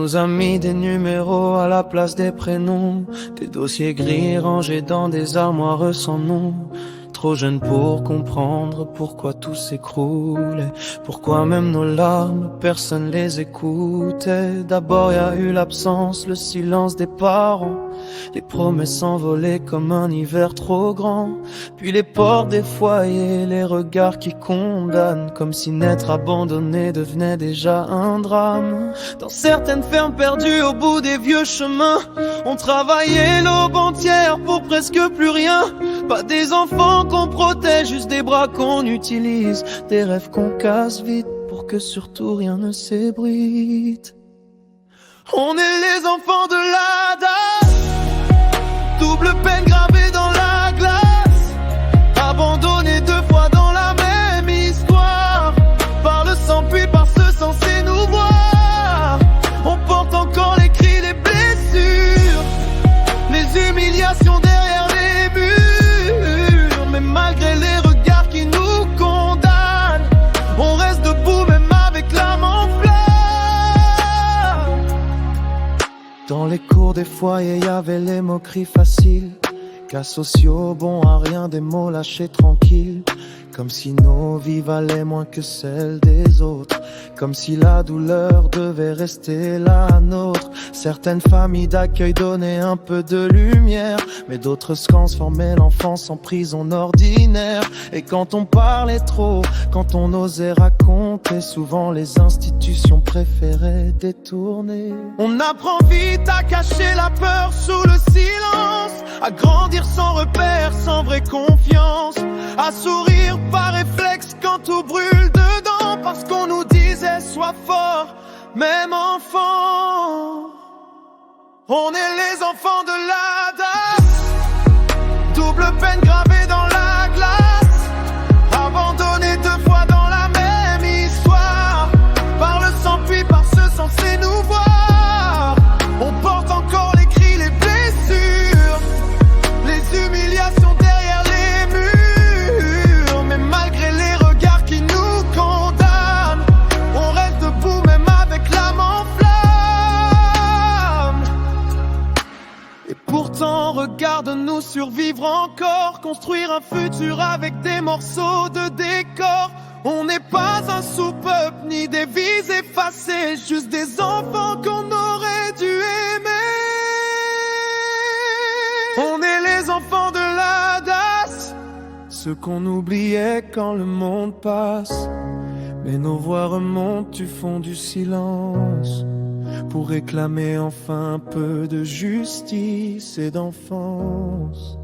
nous a mis des numéros à la place des prénoms, des dossiers gris rangés dans des armoires sans nom. Trop jeune pour comprendre pourquoi tout s'écroulait, pourquoi même nos larmes, personne les écoutait. D'abord y a eu l'absence, le silence des parents, les promesses envolées comme un hiver trop grand. Puis les portes des foyers, les regards qui condamnent, comme si n'être abandonné devenait déjà un drame. Dans certaines fermes perdues au bout des vieux chemins, on travaillait l'aube entière pour presque plus rien. Pas des enfants qu'on protège, juste des bras qu'on utilise, des rêves qu'on casse vite pour que surtout rien ne s'ébruite. On est les enfants de l'ADAS, double peine gravée dans la glace, abandonnés deux fois dans la même histoire, par le sang puis par ceux censés nous voir. On porte encore les cris, les blessures, les humiliations derrière les murs. Mais malgré les regards qui nous condamnent, on reste debout même avec l'âme en flamme. Dans les cours des foyers, y avait les moqueries faciles, cas sociaux bons à rien, des mots lâchés tranquilles. Comme si nos vies valaient moins que celles des autres, comme si la douleur devait rester la nôtre. Certaines familles d'accueil donnaient un peu de lumière, mais d'autres se transformaient l'enfance en prison ordinaire. Et quand on parlait trop, quand on osait raconter, souvent les institutions préféraient détourner. On apprend vite à cacher la peur sous le silence, à grandir sans repère, sans vraie confiance, à sourire par réflexe quand tout brûle dedans, parce qu'on nous disait sois fort, même enfant. On est les enfants de l'ADAS, double peine gravée dans la glace, abandonnés deux fois dans la même histoire, par le sang puis par ceux censés nous voir. On porte encore les cris, les blessures, les humiliations derrière les murs. Mais malgré les regards qui nous condamnent, on reste debout même avec l'âme en flamme. Et pourtant regarde-nous survivre encore, construire un futur avec des morceaux de décor. On n'est pas un sous-peuple ni des vies effacées, juste des enfants qu'on aurait dû aimer. On est les enfants de l'ADAS, ceux qu'on oubliait quand le monde passe. Mais nos voix remontent du fond du silence, pour réclamer enfin un peu de justice et d'enfance.